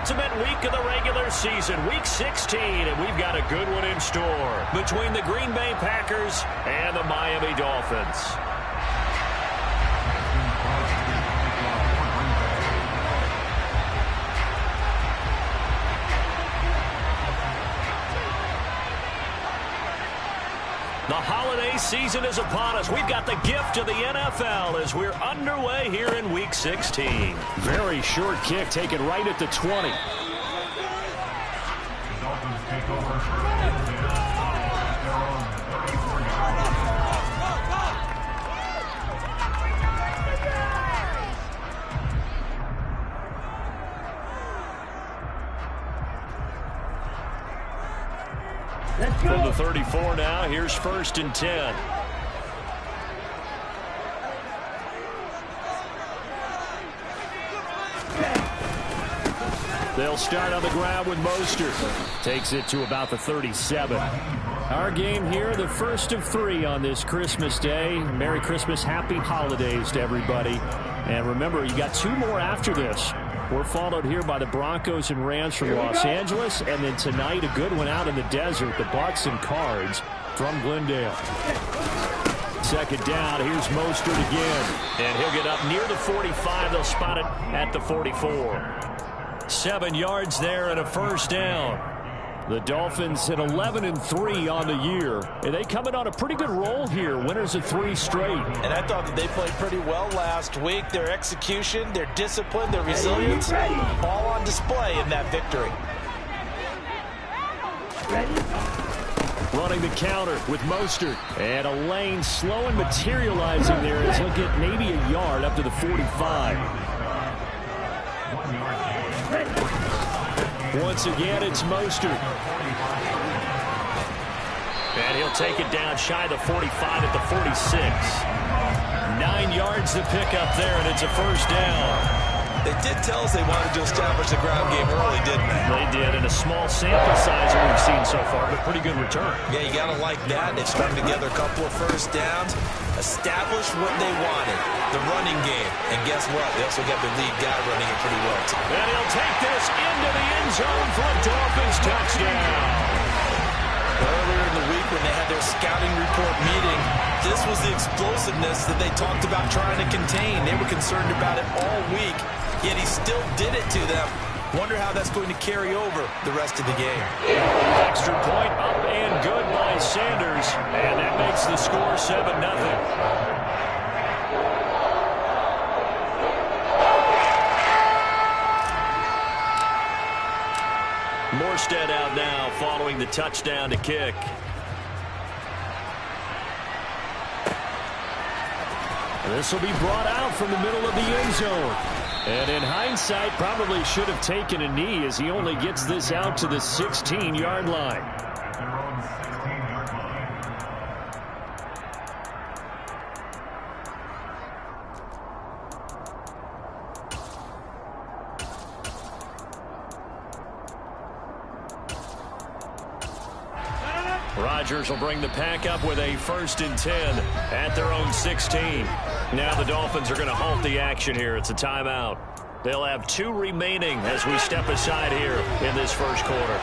penultimate week of the regular season, week 16, and we've got a good one in store between the Green Bay Packers and the Miami Dolphins. The holiday season is upon us. We've got the gift of the NFL as we're underway here in Week 16. Very short kick, taken right at the 20. From the 34 now, here's 1st and 10. They'll start on the ground with Mostert. Takes it to about the 37. Our game here, the first of 3 on this Christmas Day. Merry Christmas, happy holidays to everybody. And remember, you got 2 more after this. We're followed here by the Broncos and Rams from Los Angeles. And then tonight, a good one out in the desert, the Bucks and Cards from Glendale. 2nd down, here's Mostert again. And he'll get up near the 45. They'll spot it at the 44. 7 yards there and a 1st down. The Dolphins hit 11-3 on the year. And they coming on a pretty good roll here. Winners of 3 straight. And I thought that they played pretty well last week. Their execution, their discipline, their resilience, all on display in that victory. Running the counter with Mostert. And a lane slow and materializing there as he'll get maybe a yard up to the 45. Once again, it's Mostert. And he'll take it down shy of the 45 at the 46. 9 yards to pick up there, and it's a 1st down. They did tell us they wanted to establish the ground game early, didn't they? They did, in a small sample size that we've seen so far, but pretty good return. Yeah, you got to like that. They've strung together a couple of 1st downs, established what they wanted, the running game. And guess what? They also got the lead guy running it pretty well, too. And he'll take this into the end zone for a Dolphins touchdown. Earlier in the week when they had their scouting report meeting, this was the explosiveness that they talked about trying to contain. They were concerned about it all week, yet he still did it to them. Wonder how that's going to carry over the rest of the game. Extra point up and good by Sanders, and that makes the score 7-0. Morstead out now following the touchdown to kick. This will be brought out from the middle of the end zone. And in hindsight, probably should have taken a knee as he only gets this out to the 16-yard line. Rodgers will bring the pack up with a 1st and 10 at their own 16. Now the Dolphins are going to halt the action here. It's a timeout. They'll have 2 remaining as we step aside here in this 1st quarter.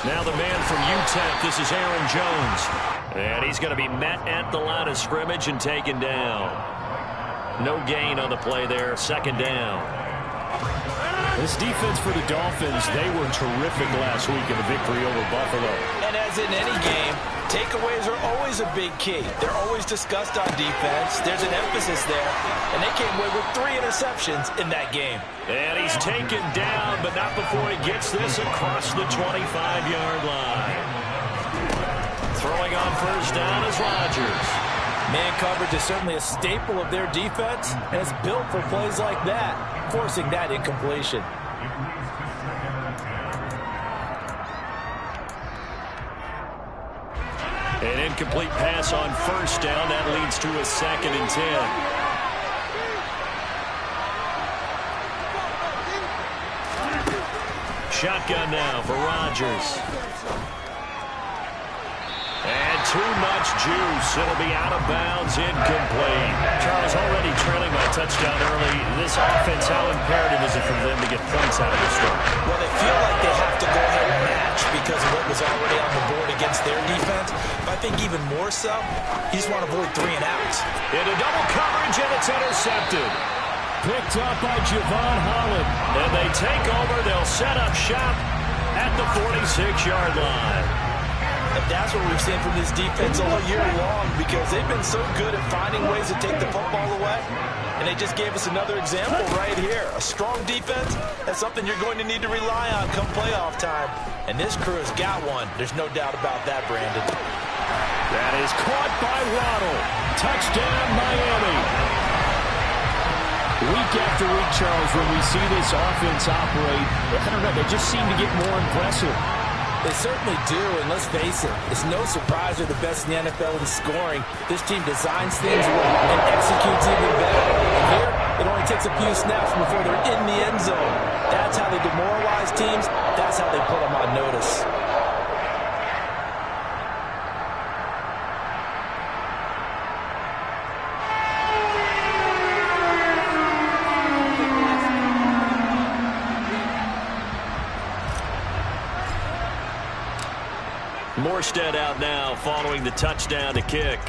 Now the man from UTEP, this is Aaron Jones. And he's going to be met at the line of scrimmage and taken down. No gain on the play there. 2nd down. This defense for the Dolphins, they were terrific last week in the victory over Buffalo. And as in any game, takeaways are always a big key. They're always discussed on defense. There's an emphasis there. And they came away with 3 interceptions in that game. And he's taken down, but not before he gets this across the 25-yard line. Throwing on 1st down is Rodgers. Man coverage is certainly a staple of their defense, and it's built for plays like that, forcing that incompletion. An incomplete pass on 1st down. That leads to a 2nd and 10. Shotgun now for Rodgers. And too much juice. It'll be out of bounds, incomplete. Charles, already trailing by a touchdown early. This offense, how imperative is it for them to get points out of this one? Well, they feel like they have to go ahead and match because of what was already on the board against their defense. But I think even more so, you just want to avoid 3 and outs. Into double coverage, and it's intercepted. Picked up by Javon Holland. And they take over. They'll set up shop at the 46-yard line. And that's what we've seen from this defense all year long because they've been so good at finding ways to take the football away. And they just gave us another example right here. A strong defense, that's something you're going to need to rely on come playoff time. And this crew has got one. There's no doubt about that, Brandon. That is caught by Waddle. Touchdown, Miami. Week after week, Charles, when we see this offense operate, I don't know, they just seem to get more impressive. They certainly do, and let's face it, it's no surprise they're the best in the NFL in scoring. This team designs things well and executes even better. And here, it only takes a few snaps before they're in the end zone. That's how they demoralize teams. That's how they put them on notice. Morstead out now following the touchdown to kick.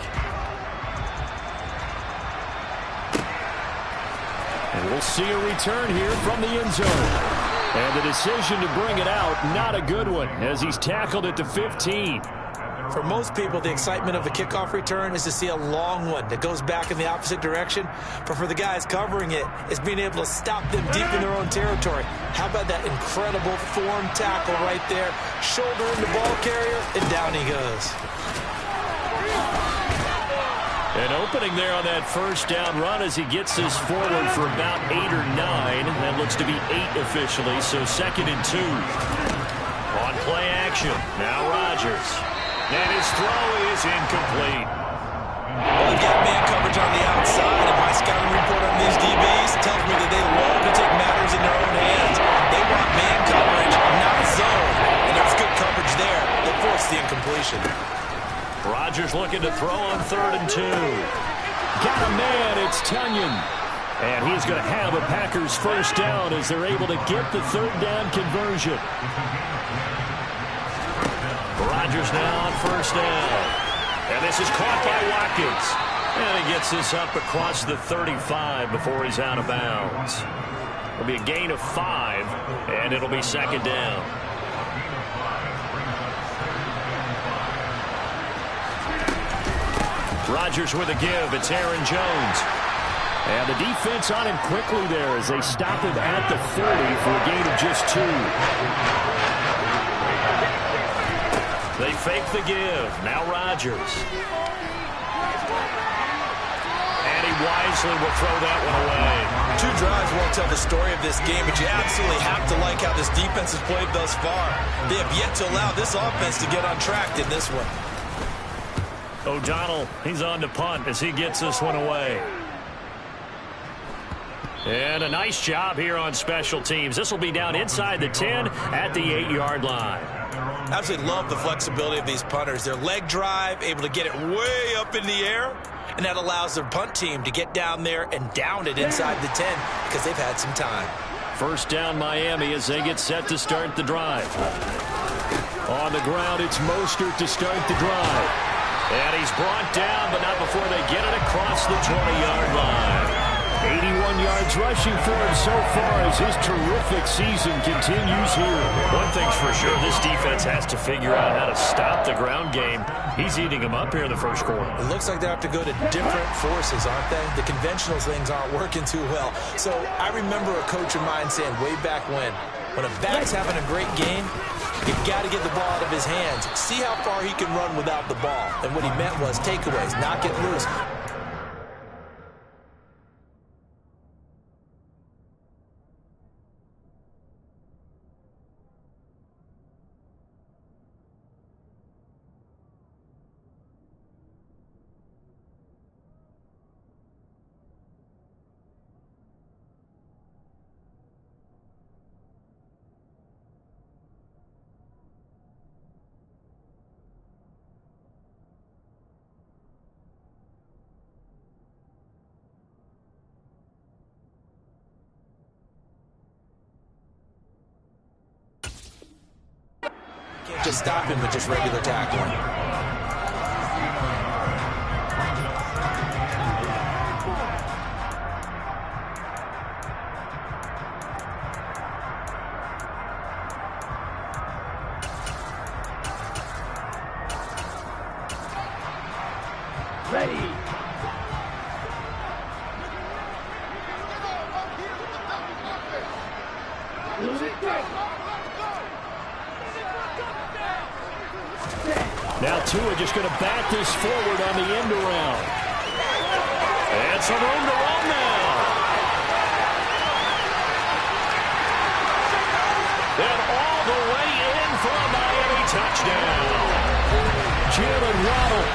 And we'll see a return here from the end zone. And the decision to bring it out, not a good one, as he's tackled at the 15. For most people, the excitement of a kickoff return is to see a long one that goes back in the opposite direction. But for the guys covering it, it's being able to stop them deep in their own territory. How about that incredible form tackle right there? Shoulder in the ball carrier, and down he goes. An opening there on that first down run as he gets this forward for about 8 or 9. That looks to be 8 officially, so 2nd and 2. On play action, now Rodgers. And his throw is incomplete. Well, they've got man coverage on the outside, and my scouting report on these DBs tells me that they love to take matters in their own hands. They want man coverage, not zone. And there's good coverage there that forced the incompletion. Rodgers looking to throw on 3rd and 2. Got a man, it's Tunyon. And he's going to have a Packers first down as they're able to get the 3rd down conversion. Rodgers now on 1st down. And this is caught by Watkins. And he gets this up across the 35 before he's out of bounds. It'll be a gain of 5, and it'll be 2nd down. Rodgers with a give. It's Aaron Jones. And the defense on him quickly there as they stop him at the 30 for a gain of just 2. They fake the give. Now Rodgers. And he wisely will throw that one away. 2 drives won't tell the story of this game, but you absolutely have to like how this defense has played thus far. They have yet to allow this offense to get on track in this one. O'Donnell, he's on to punt as he gets this one away. And a nice job here on special teams. This will be down inside the 10 at the 8-yard line. Absolutely love the flexibility of these punters. Their leg drive, able to get it way up in the air, and that allows their punt team to get down there and down it inside the 10 because they've had some time. First down Miami as they get set to start the drive. On the ground, it's Mostert to start the drive. And he's brought down, but not before they get it across the 20-yard line. 81 yards rushing for him so far as his terrific season continues here. One thing's for sure, this defense has to figure out how to stop the ground game. He's eating them up here in the first quarter. It looks like they have to go to different forces, aren't they? The conventional things aren't working too well. So I remember a coach of mine saying way back when a back's having a great game, you've got to get the ball out of his hands. See how far he can run without the ball. And what he meant was takeaways, not get loose. can't just stop him with just regular tackling. Ready. Now Tua just going to back this forward on the end around. And some room to run now. And all the way in for a Miami touchdown. Jalen Waddle,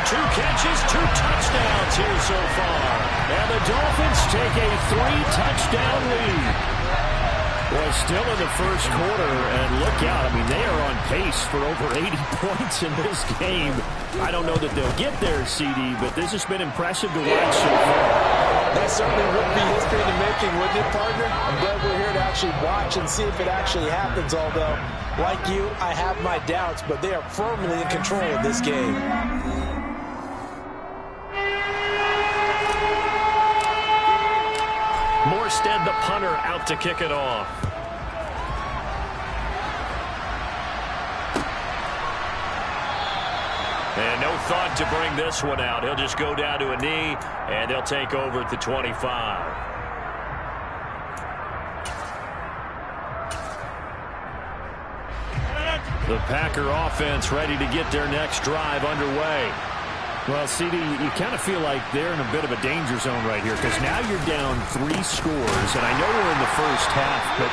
2 catches, 2 touchdowns here so far. And the Dolphins take a 3-touchdown lead. Well, still in the first quarter, and look out. I mean, they are on pace for over 80 points in this game. I don't know that they'll get there, CD, but this has been impressive to watch so far. That certainly would be history in the making, wouldn't it, partner? I'm glad we're here to actually watch and see if it actually happens, although, like you, I have my doubts, but they are firmly in control of this game. Morstead, the punter, out to kick it off. And no thought to bring this one out. He'll just go down to a knee, and they'll take over at the 25. The Packer offense ready to get their next drive underway. Well, CD, you kind of feel like they're in a bit of a danger zone right here because now you're down 3 scores, and I know we're in the first half, but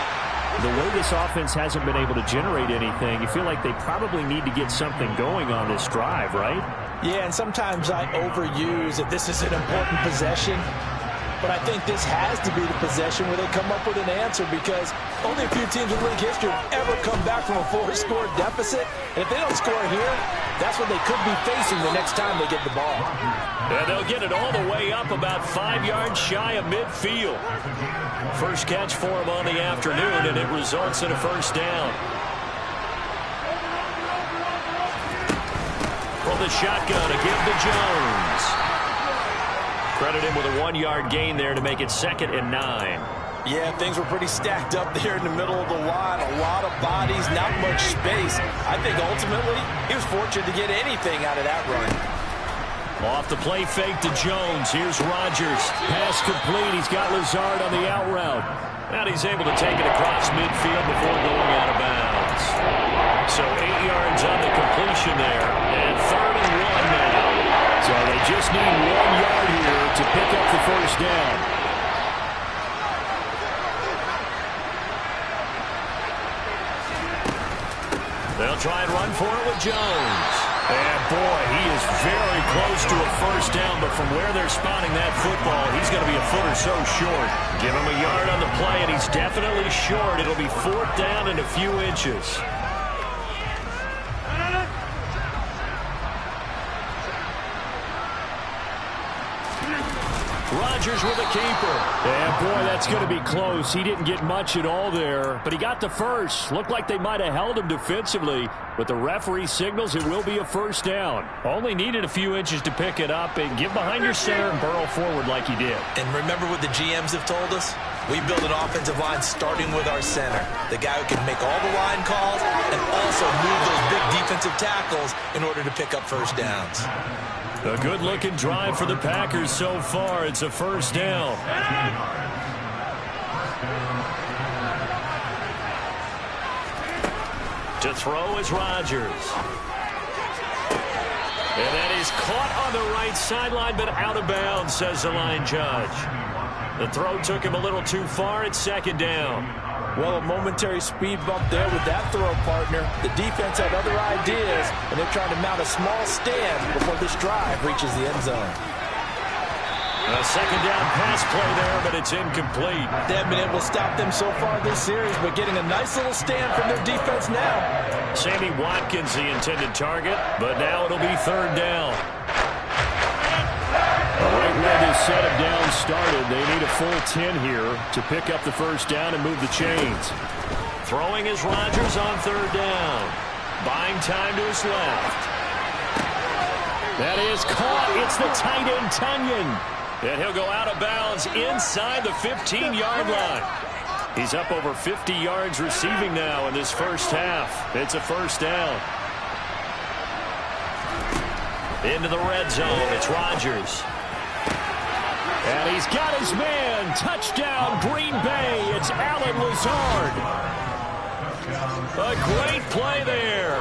the way this offense hasn't been able to generate anything, you feel like they probably need to get something going on this drive, right? Yeah, and sometimes I overuse that this is an important possession. But I think this has to be the possession where they come up with an answer because only a few teams in league history have ever come back from a 4-score deficit. And if they don't score here, that's what they could be facing the next time they get the ball. And they'll get it all the way up about 5 yards shy of midfield. First catch for him on the afternoon, and it results in a first down. From the shotgun, a give to Jones. Credit him with a 1-yard gain there to make it 2nd and 9. Yeah, things were pretty stacked up there in the middle of the line. A lot of bodies, not much space. I think ultimately he was fortunate to get anything out of that run. Off the play fake to Jones. Here's Rodgers. Pass complete. He's got Lazard on the out route. And he's able to take it across midfield before going out of bounds. So 8 yards on the completion there. And 3rd and 1 now. So they just need 1 yard here to pick up the first down. They'll try and run for it with Jones. And boy, he is very close to a first down, but from where they're spotting that football, he's going to be a foot or so short. Give him a yard on the play, and he's definitely short. It'll be 4th down and a few inches. Rodgers with a keeper. Yeah, boy, that's going to be close. He didn't get much at all there, but he got the first. Looked like they might have held him defensively, but the referee signals it will be a first down. Only needed a few inches to pick it up and get behind your center and burrow forward like he did. And remember what the GMs have told us? We build an offensive line starting with our center, the guy who can make all the line calls and also move those big defensive tackles in order to pick up first downs. A good-looking drive for the Packers so far. It's a first down. To throw is Rodgers. And that is caught on the right sideline, but out of bounds, says the line judge. The throw took him a little too far. It's 2nd down. Well, a momentary speed bump there with that throw, partner. The defense had other ideas, and they're trying to mount a small stand before this drive reaches the end zone. A 2nd down pass play there, but it's incomplete. They haven't been able to stop them so far this series, but getting a nice little stand from their defense now. Sammy Watkins, the intended target, but now it'll be 3rd down. Right where this set of downs started, they need a full 10 here to pick up the first down and move the chains. Throwing is Rodgers on 3rd down. Buying time to his left. That is caught. It's the tight end, Tonyan. And he'll go out of bounds inside the 15-yard line. He's up over 50 yards receiving now in this first half. It's a first down. Into the red zone. It's Rodgers. And he's got his man. Touchdown, Green Bay. It's Allen Lazard. A great play there.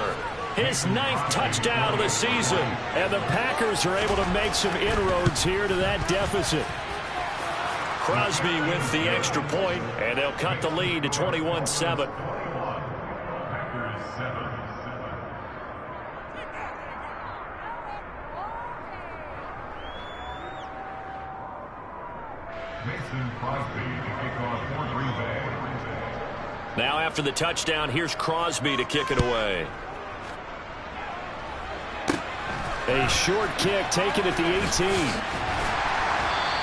His 9th touchdown of the season. And the Packers are able to make some inroads here to that deficit. Crosby with the extra point, and they'll cut the lead to 21-7. Now after the touchdown, here's Crosby to kick it away. A short kick taken at the 18.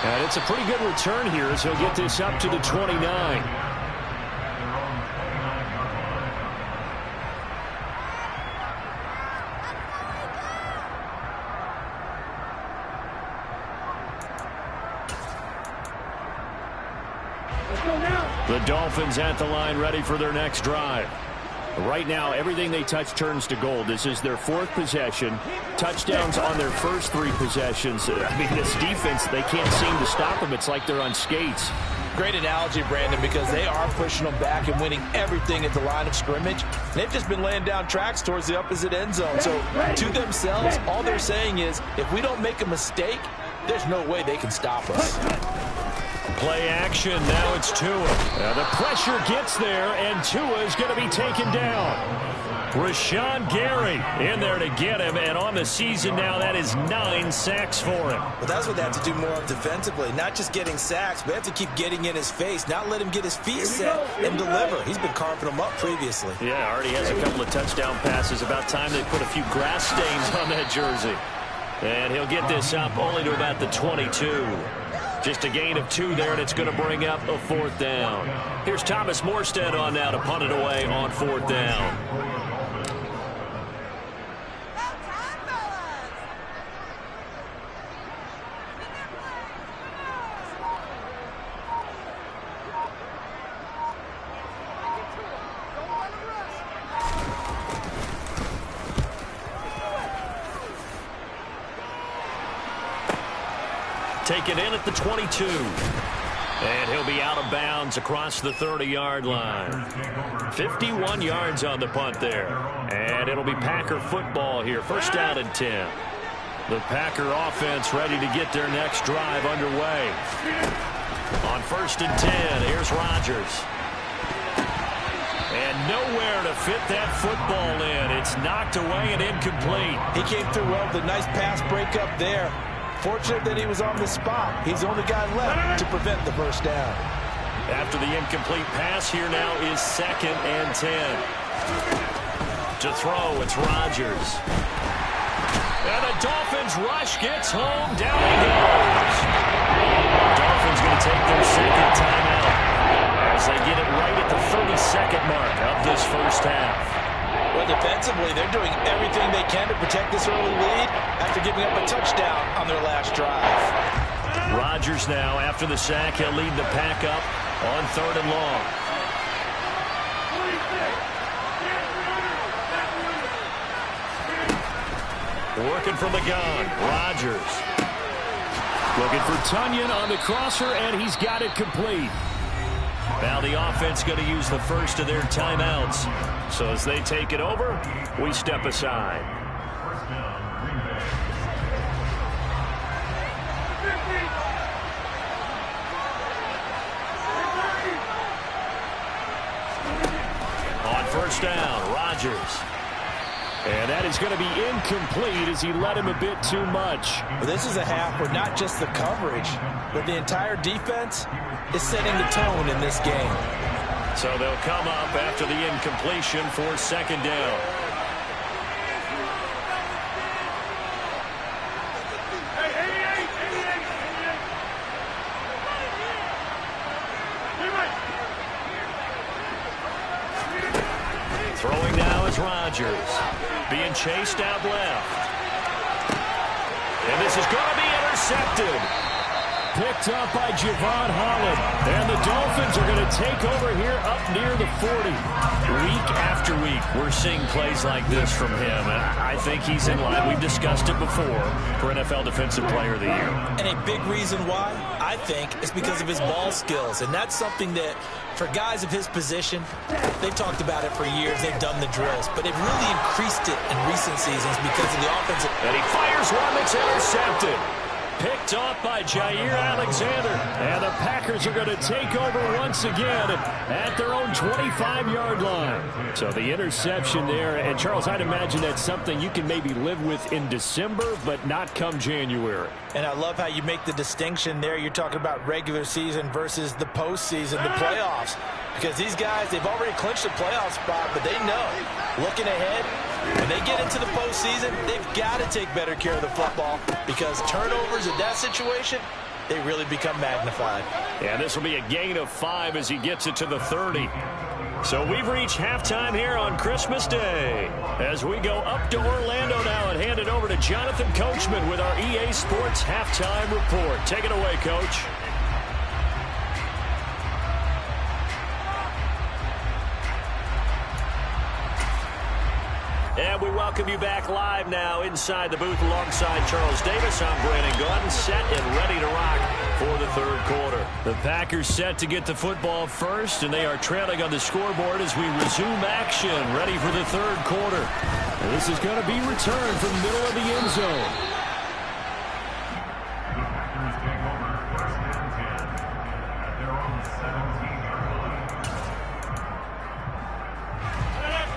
And it's a pretty good return here as he'll get this up to the 29. The Dolphins at the line ready for their next drive. Right now, everything they touch turns to gold. This is their 4th possession. Touchdowns on their first 3 possessions. I mean, this defense, they can't seem to stop them. It's like they're on skates. Great analogy, Brandon, because they are pushing them back and winning everything at the line of scrimmage. They've just been laying down tracks towards the opposite end zone. So to themselves, all they're saying is, if we don't make a mistake, there's no way they can stop us. Play action. Now it's Tua. Now the pressure gets there, and Tua is going to be taken down. Rashawn Gary in there to get him, and on the season now, that is 9 sacks for him. But that's what they have to do more of defensively. Not just getting sacks, but they have to keep getting in his face, not let him get his feet set and deliver. He's been carving them up previously. Yeah, already has a couple of touchdown passes. About time they put a few grass stains on that jersey. And he'll get this up only to about the 22. Just a gain of 2 there, and it's going to bring up a 4th down. Here's Thomas Morstead on now to punt it away on 4th down. Taken in at the 22. And he'll be out of bounds across the 30-yard line. 51 yards on the punt there. And it'll be Packer football here. First down and 10. The Packer offense ready to get their next drive underway. On 1st and 10, here's Rodgers. And nowhere to fit that football in. It's knocked away and incomplete. He came through well with a nice pass breakup there. Fortunate that he was on the spot. He's the only guy left to prevent the first down. After the incomplete pass, here now is 2nd and 10. To throw, it's Rodgers. And the Dolphins rush gets home. Down he goes. Dolphins going to take their 2nd timeout as they get it right at the 32nd mark of this first half. Well, defensively, they're doing everything they can to protect this early lead after giving up a touchdown on their last drive. Rodgers now, after the sack, he'll lead the pack up on 3rd and long. Working from the gun, Rodgers. Looking for Tonyan on the crosser, and he's got it complete. Now the offense going to use the first of their timeouts. So as they take it over, we step aside. On 1st down, Rodgers. And that is going to be incomplete as he led him a bit too much. Well, this is a half where not just the coverage, but the entire defense is setting the tone in this game. So they'll come up after the incompletion for 2nd down. Throwing now is Rodgers. Being chased out left. And this is going to be intercepted. Picked up by Javon Holland. And the Dolphins are going to take over here up near the 40. Week after week, we're seeing plays like this from him. And I think he's in line. We've discussed it before for NFL Defensive Player of the Year. And a big reason why, I think, is because of his ball skills. And that's something that, for guys of his position, they've talked about it for years. They've done the drills. But they've really increased it in recent seasons because of the offensive. And he fires one that's intercepted. Picked off by Jair Alexander. And the Packers are going to take over once again at their own 25-yard line. So the interception there. And, Charles, I'd imagine that's something you can maybe live with in December, but not come January. And I love how you make the distinction there. You're talking about regular season versus the postseason, the playoffs. Because these guys, they've already clinched the playoff spot, but they know, looking ahead, when they get into the postseason, they've got to take better care of the football because turnovers in that situation, they really become magnified. And this will be a gain of 5 as he gets it to the 30. So we've reached halftime here on Christmas Day. As we go up to Orlando now and hand it over to Jonathan Coachman with our EA Sports Halftime Report. Take it away, Coach. And we welcome you back live now inside the booth alongside Charles Davis. I'm Brandon Gaudin, set and ready to rock for the third quarter. The Packers set to get the football first, and they are trailing on the scoreboard as we resume action, ready for the third quarter. And this is going to be returned from the middle of the end zone.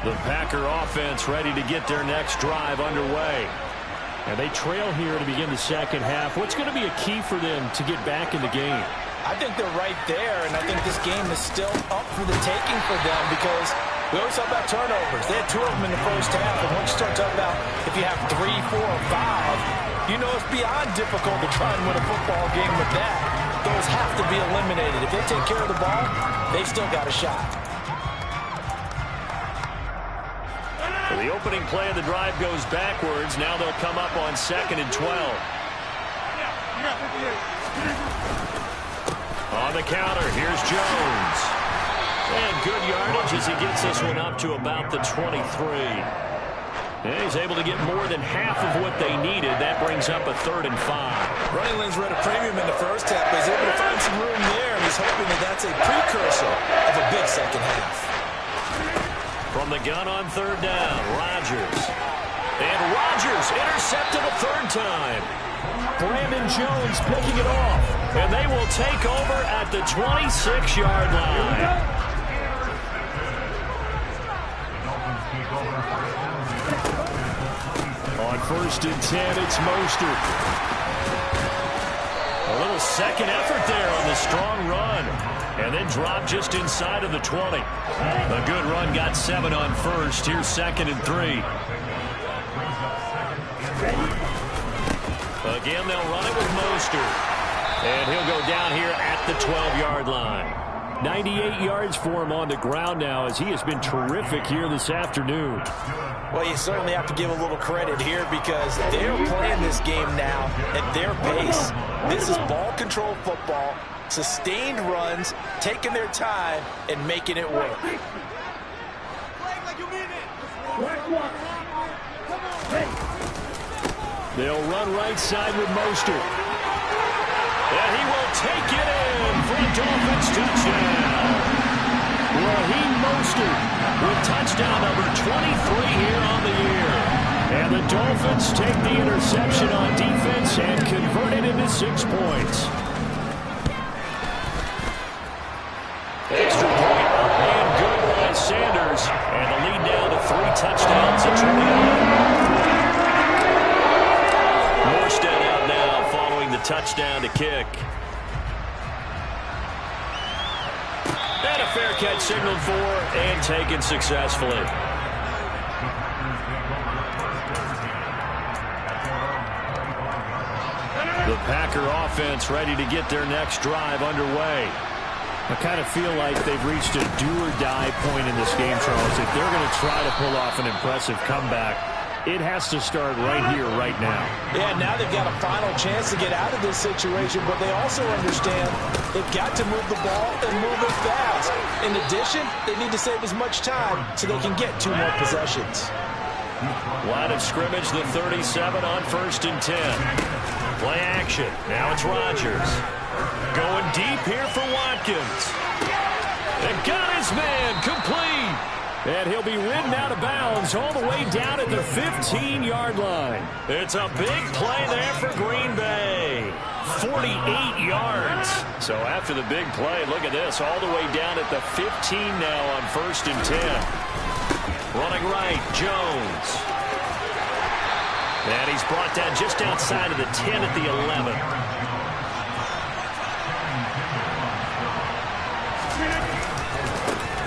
The Packer offense ready to get their next drive underway. And they trail here to begin the second half. What's going to be a key for them to get back in the game? I think they're right there, and I think this game is still up for the taking for them because we always talk about turnovers. They had 2 of them in the first half, and once you start talking about if you have 3, 4, or 5, you know it's beyond difficult to try and win a football game with that. Those have to be eliminated. If they take care of the ball, they've still got a shot. The opening play of the drive goes backwards. Now they'll come up on 2nd and 12. On the counter, here's Jones. And good yardage as he gets this one up to about the 23. And he's able to get more than half of what they needed. That brings up a 3rd and 5. Running lanes were at a premium in the first half, but he's able to find some room there, and he's hoping that that's a precursor of a big second half. From the gun on 3rd down, Rodgers. And Rodgers intercepted a 3rd time. Brandon Jones picking it off. And they will take over at the 26-yard line. On 1st and 10, it's Mostert. A little second effort there on the strong run. And then drop just inside of the 20. A good run, got 7 on 1st. Here's 2nd and 3. Again, they'll run it with Mostert. And he'll go down here at the 12-yard line. 98 yards for him on the ground now as he has been terrific here this afternoon. Well, you certainly have to give a little credit here because they're playing this game now at their pace. This is ball control football. Sustained runs, taking their time, and making it work. They'll run right side with Mostert. And he will take it in for a Dolphins touchdown. Raheem Mostert with touchdown number 23 here on the year. And the Dolphins take the interception on defense and convert it into 6 points. Extra point up and good by Sanders. And the lead down to 3 touchdowns at 29. Morstead out now following the touchdown to kick. And a fair catch signaled for and taken successfully. The Packer offense ready to get their next drive underway. I kind of feel like they've reached a do-or-die point in this game, Charles. If they're going to try to pull off an impressive comeback, it has to start right here, right now. Yeah, now they've got a final chance to get out of this situation, but they also understand they've got to move the ball and move it fast. In addition, they need to save as much time so they can get 2 more possessions. Line of scrimmage, the 37 on 1st and 10. Play action. Now it's Rodgers. Going deep here for Watkins. And got his man complete. And he'll be ridden out of bounds all the way down at the 15-yard line. It's a big play there for Green Bay. 48 yards. So after the big play, look at this, all the way down at the 15 now on 1st and 10. Running right, Jones. And he's brought down just outside of the 10 at the 11.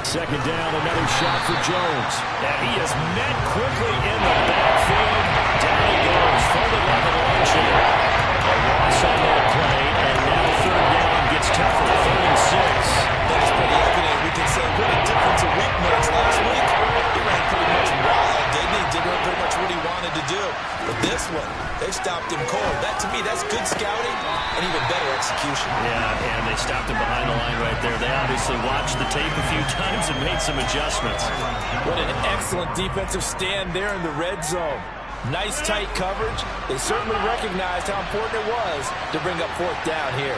Second down, another shot for Jones. And he is met quickly in the backfield. Down he goes. Folded like a lunch here. A loss on that play, and now 3rd down gets tougher. 3rd and 6. That's pretty evident. We can say what a difference a week makes. Last week, he ran pretty much wild, didn't he? Did pretty much what he wanted to do. But this one, they stopped him cold. That, to me, that's good scouting and even better execution. Yeah, and they stopped him behind the line right there. They obviously watched the tape a few times and made some adjustments. What an excellent defensive stand there in the red zone. Nice tight coverage. They certainly recognized how important it was to bring up 4th down here.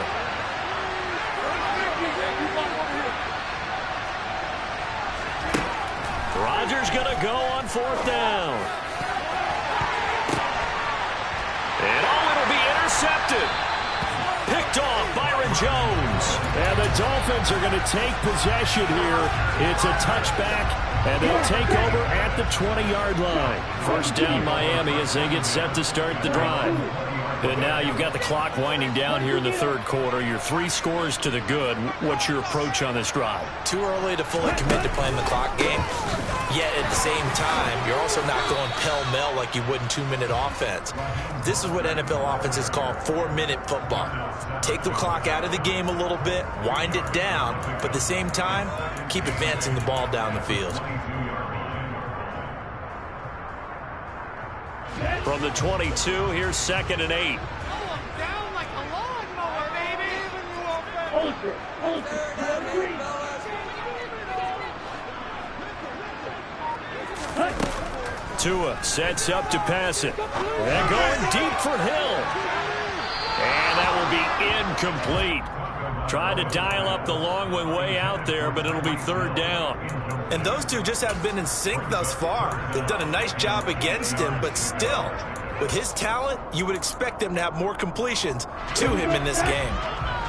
Rodgers going to go on 4th down. And it'll be intercepted. Picked off Byron Jones. And the Dolphins are going to take possession here. It's a touchback, and they'll take over at the 20-yard line. 1st down Miami as they get set to start the drive. And now you've got the clock winding down here in the 3rd quarter. You're 3 scores to the good. What's your approach on this drive? Too early to fully commit to playing the clock game. Yet at the same time, you're also not going pell-mell like you would in 2-minute offense. This is what NFL offenses call 4-minute football. Take the clock out of the game a little bit, wind it down, but at the same time, keep advancing the ball down the field. From the 22, here's 2nd and 8. Down like a lawnmower, baby. Tua sets up to pass it. They're going deep for Hill. And that will be incomplete. Tried to dial up the long one way out there, but it'll be 3rd down. And those two just haven't been in sync thus far. They've done a nice job against him, but still, with his talent, you would expect them to have more completions to him in this game.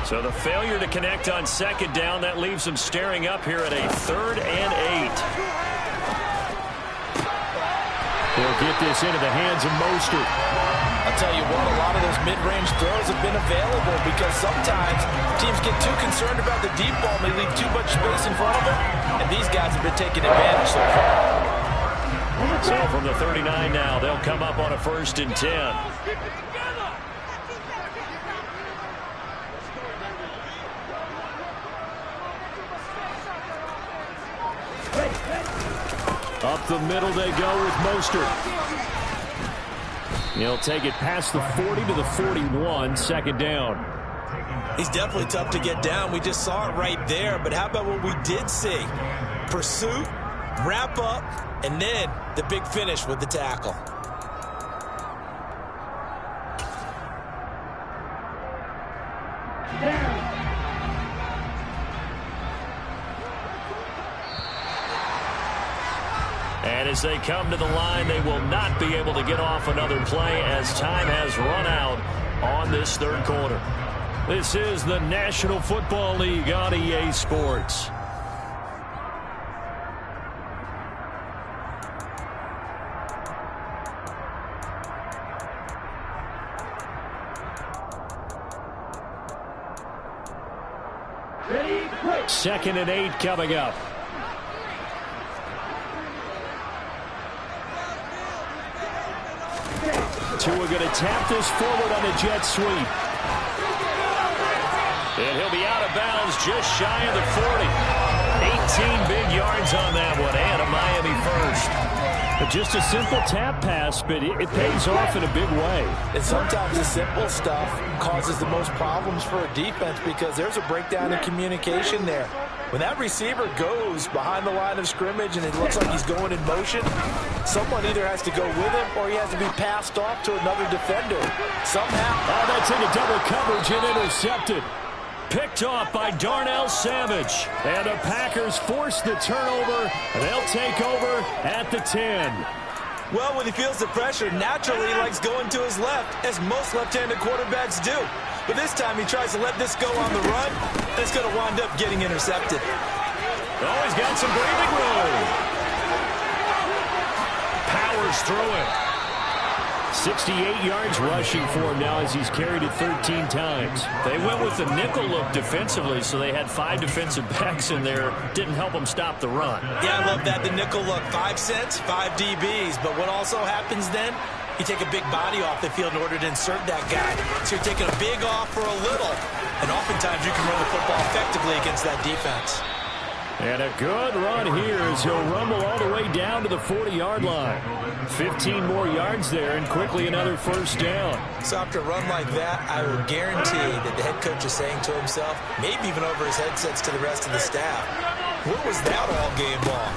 So the failure to connect on 2nd down, that leaves them staring up here at a 3rd and 8. They'll get this into the hands of Mostert. I'll tell you what, a lot of those mid-range throws have been available because sometimes teams get too concerned about the deep ball and they leave too much space in front of them, and these guys have been taking advantage so far. So from the 39 now, they'll come up on a 1st and 10. Up the middle they go with Mostert. He'll take it past the 40 to the 41, 2nd down. He's definitely tough to get down. We just saw it right there, but how about what we did see? Pursuit, wrap up, and then the big finish with the tackle. And as they come to the line, they will not be able to get off another play as time has run out on this 3rd quarter. This is the National Football League on EA Sports. Second and 8 coming up. Tua going to tap this forward on a jet sweep. And he'll be out of bounds just shy of the 40. 18 big yards on that one, and a Miami first. But just a simple tap pass, but it pays off in a big way. And sometimes the simple stuff causes the most problems for a defense because there's a breakdown in communication there. When that receiver goes behind the line of scrimmage and it looks like he's going in motion, someone either has to go with him or he has to be passed off to another defender. Somehow. Oh, that's into double coverage and intercepted. Picked off by Darnell Savage. And the Packers force the turnover. They'll take over at the 10. Well, when he feels the pressure, naturally he likes going to his left, as most left-handed quarterbacks do. But this time he tries to let this go on the run, and it's going to wind up getting intercepted. Oh, he's got some breathing room. Powers through it. 68 yards rushing for him now as he's carried it 13 times. They went with the nickel look defensively, so they had 5 defensive backs in there. Didn't help them stop the run. Yeah, I love that. The nickel look. 5 cents, 5 DBs. But what also happens then? You take a big body off the field in order to insert that guy. So you're taking a big off for a little. And oftentimes you can run the football effectively against that defense. And a good run here as he'll rumble all the way down to the 40-yard line. 15 more yards there and quickly another first down. So after a run like that, I will guarantee that the head coach is saying to himself, maybe even over his headsets to the rest of the staff, what was that all game long?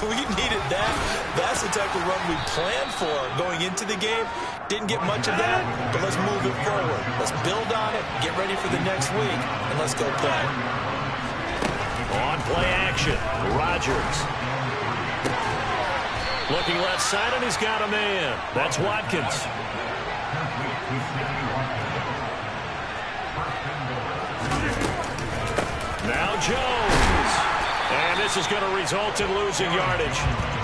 We needed that. That's the type of run we planned for going into the game. Didn't get much of that, but let's move it forward. Let's build on it, get ready for the next week, and let's go play. On play action, Rodgers. Looking left side, and he's got a man. That's Watkins. Now Jones. And this is going to result in losing yardage.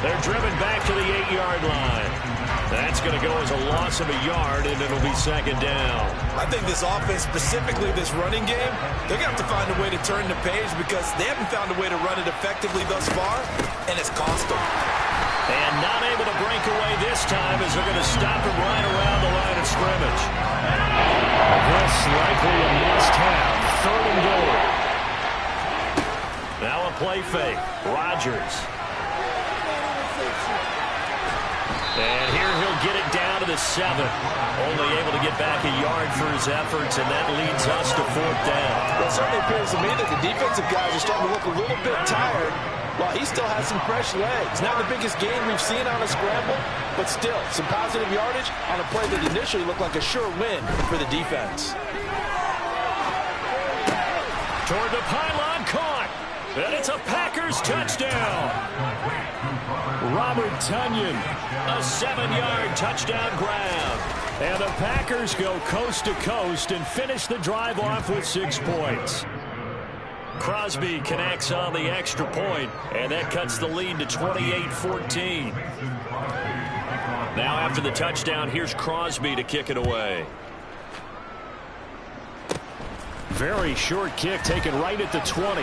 They're driven back to the 8-yard line. That's going to go as a loss of a yard, and it'll be second down. I think this offense, specifically this running game, they're going to have to find a way to turn the page because they haven't found a way to run it effectively thus far, and it's cost them. And not able to break away this time as they're going to stop him right around the line of scrimmage. This likely a must-have. 3rd and goal. Now a play fake. Rodgers. And here he'll get it down to the 7. Only able to get back a yard for his efforts, and that leads us to 4th down. Well, it certainly appears to me that the defensive guys are starting to look a little bit tired while he still has some fresh legs. Not the biggest gain we've seen on a scramble, but still some positive yardage on a play that initially looked like a sure win for the defense. Toward the pylon, caught. And it's a Packers touchdown. Robert Tonyan. A 7-yard touchdown grab. And the Packers go coast to coast and finish the drive off with 6 points. Crosby connects on the extra point, and that cuts the lead to 28-14. Now after the touchdown, here's Crosby to kick it away. Very short kick taken right at the 20.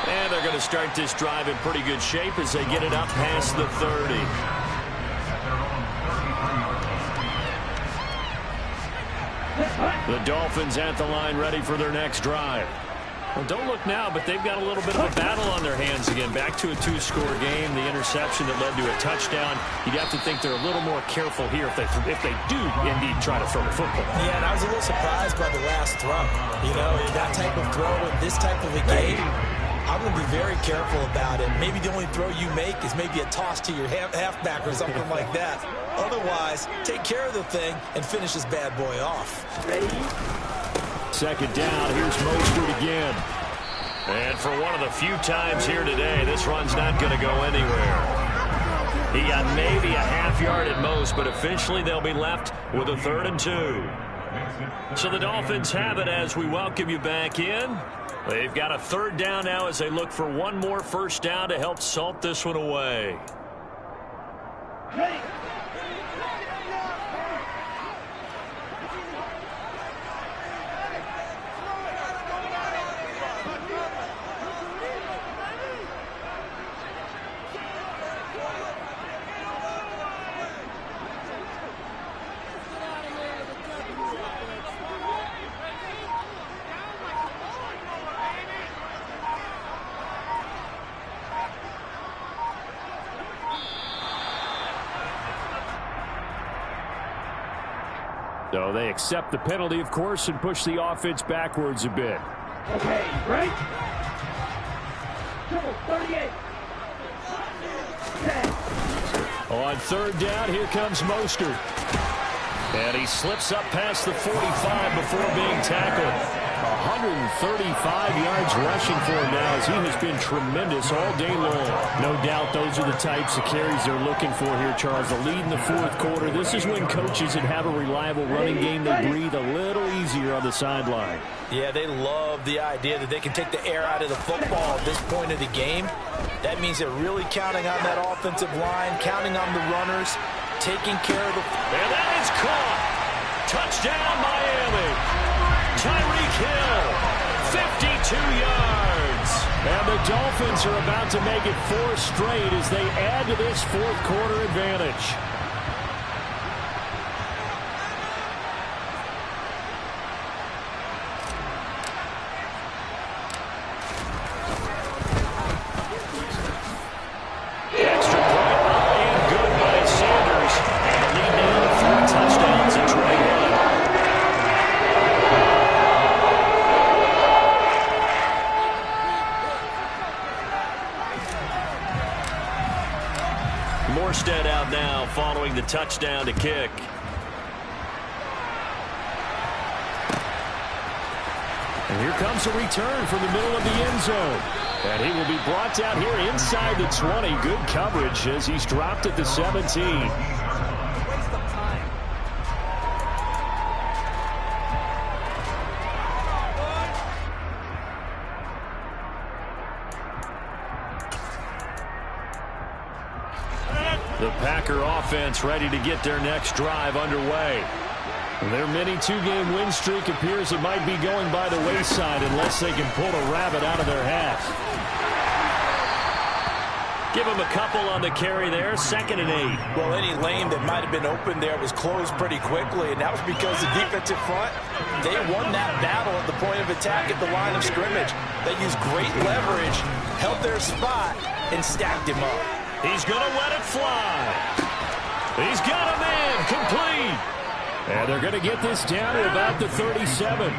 And they're going to start this drive in pretty good shape as they get it up past the 30. The Dolphins at the line ready for their next drive. Well, don't look now, but they've got a little bit of a battle on their hands again. Back to a 2-score game. The interception that led to a touchdown. You'd have to think they're a little more careful here if they do indeed try to throw the football. Yeah, and I was a little surprised by the last throw. You know, that type of throw in this type of a game, I'm going to be very careful about it. Maybe the only throw you make is maybe a toss to your halfback or something like that. Otherwise, take care of the thing and finish this bad boy off. Ready? Second down. Here's Mostert again. And for one of the few times here today, this run's not going to go anywhere. He got maybe a half yard at most, but officially they'll be left with a 3rd and 2. So the Dolphins have it as we welcome you back in. They've got a 3rd down now as they look for one more first down to help salt this one away. Ready. So they accept the penalty, of course, and push the offense backwards a bit. Okay, ready? 38. 10. On third down, here comes Mostert. And he slips up past the 45 before being tackled. 135 yards rushing for him now as he has been tremendous all day long. No doubt those are the types of carries they're looking for here, Charles. The lead in the fourth quarter. This is when coaches that have a reliable running game, they breathe a little easier on the sideline. Yeah, they love the idea that they can take the air out of the football at this point of the game. That means they're really counting on that offensive line, counting on the runners, taking care of the... And that is caught. Touchdown, Miami. Tyreek Hill, 52 yards. And the Dolphins are about to make it 4 straight as they add to this fourth quarter advantage. Extra point and good by Sanders. And the lead now to 4 touchdowns at 21. Morstead out now following the touchdown to kick. And here comes a return from the middle of the end zone. And he will be brought down here inside the 20. Good coverage as he's dropped at the 17. The Packer offense ready to get their next drive underway. Their mini 2-game win streak appears it might be going by the wayside unless they can pull a rabbit out of their hat. Give him a couple on the carry there, 2nd and 8. Well, any lane that might have been open there was closed pretty quickly, and that was because the defensive front, they won that battle at the point of attack at the line of scrimmage. They used great leverage, held their spot, and stacked him up. He's going to let it fly. He's got a man complete. And they're going to get this down to about the 37.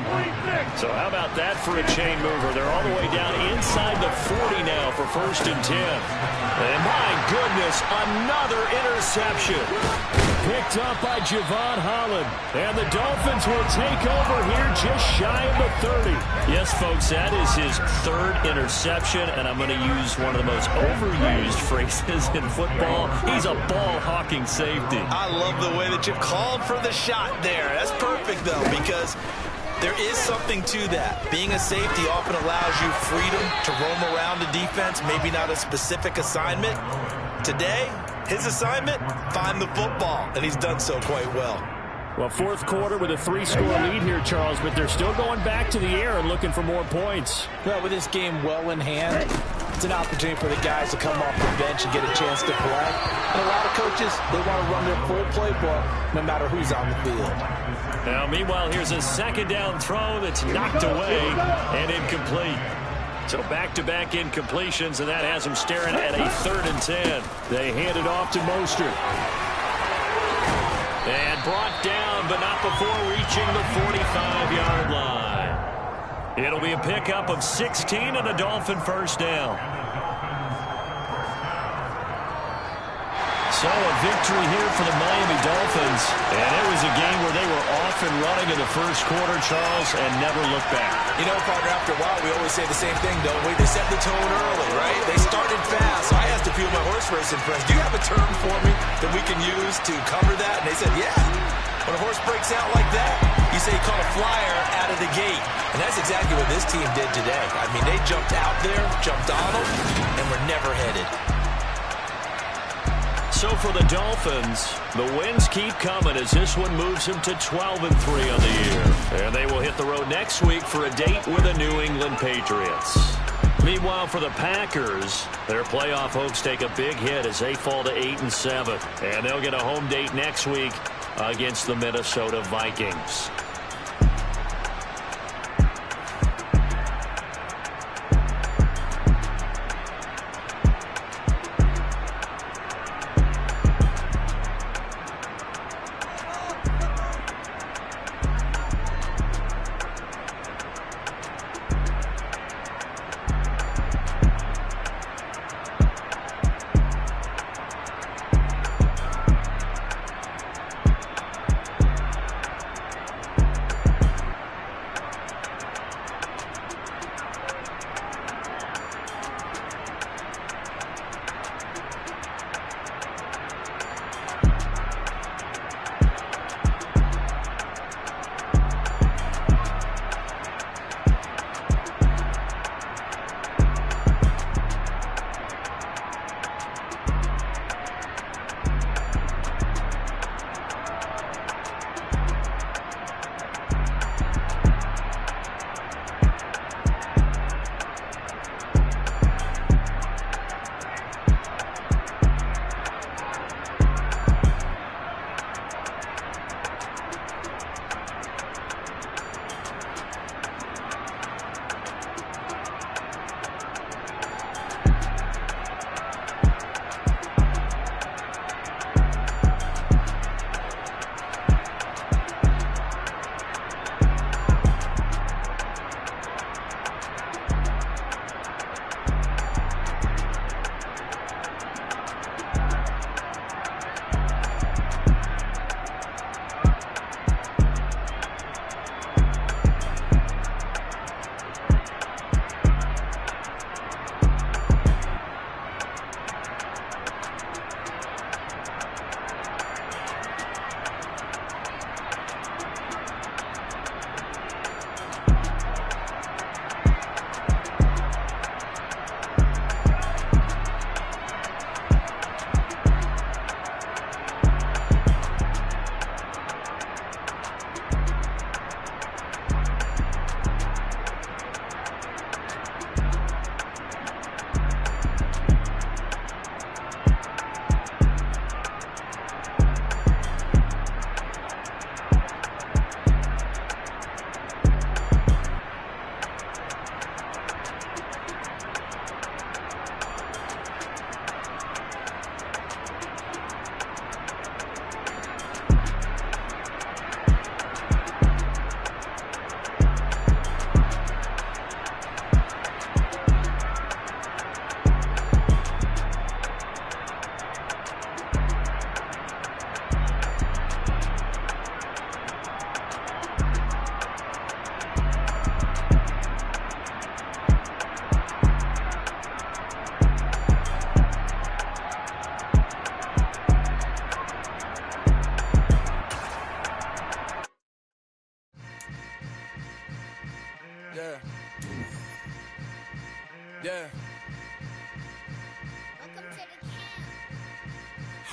So how about that for a chain mover? They're all the way down inside the 40 now for 1st and 10. And my goodness, another interception. Picked up by Javon Holland. And the Dolphins will take over here just shy of the 30. Yes, folks, that is his 3rd interception, and I'm going to use one of the most overused phrases in football. He's a ball-hawking safety. I love the way that you called for the shot there. That's perfect, though, because there is something to that. Being a safety often allows you freedom to roam around the defense, maybe not a specific assignment. Today, his assignment, find the football, and he's done so quite well. Well, fourth quarter with a 3-score lead here, Charles, but they're still going back to the air and looking for more points. Well, with this game well in hand, it's an opportunity for the guys to come off the bench and get a chance to play. And a lot of coaches, they want to run their full playbook no matter who's on the field. Now, meanwhile, here's a 2nd down throw that's knocked away and incomplete. So back-to-back incompletions, and that has them staring at a 3rd and 10. They hand it off to Mostert. And brought down, but not before reaching the 45-yard line. It'll be a pickup of 16 and a Dolphin 1st down. So a victory here for the Miami Dolphins. And it was a game where they were off and running in the first quarter, Charles, and never looked back. You know, partner, after a while, we always say the same thing, don't we? They set the tone early, right? They started fast. So I asked a few of my horse racing friends, do you have a term for me that we can use to cover that? And they said, yeah. When a horse breaks out like that, you say you caught a flyer out of the gate. And that's exactly what this team did today. I mean, they jumped out there, jumped on them, and were never headed. So for the Dolphins, the wins keep coming as this one moves them to 12-3 on the year. And they will hit the road next week for a date with the New England Patriots. Meanwhile, for the Packers, their playoff hopes take a big hit as they fall to 8-7. And they'll get a home date next week against the Minnesota Vikings.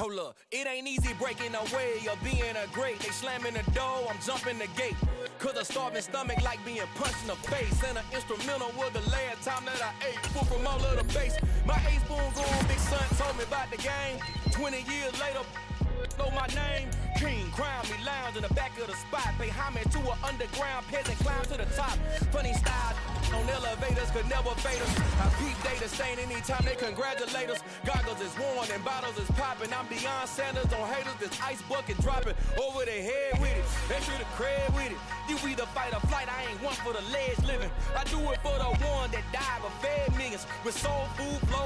Hold up, it ain't easy breaking away or being a great. They slamming the door, I'm jumping the gate. Cause a starving stomach like being punched in the face. And an instrumental was the last time that I ate. Food from all of the base. My 8-spoon grown big son told me about the game. 20 years later, know my name. King, crown me, lounge in the back of the spot. Pay homage to an underground peasant, climb to the top. Funny style on elevators could never fade us. I peep data stain anytime they congratulate us. Goggles is worn and bottles is popping. I'm Deion Sanders on haters, this ice bucket dropping over their head with it. Extra the cred with it. You either fight or flight, I ain't one for the ledge living. I do it for the one that died but fed millions with soul food flow.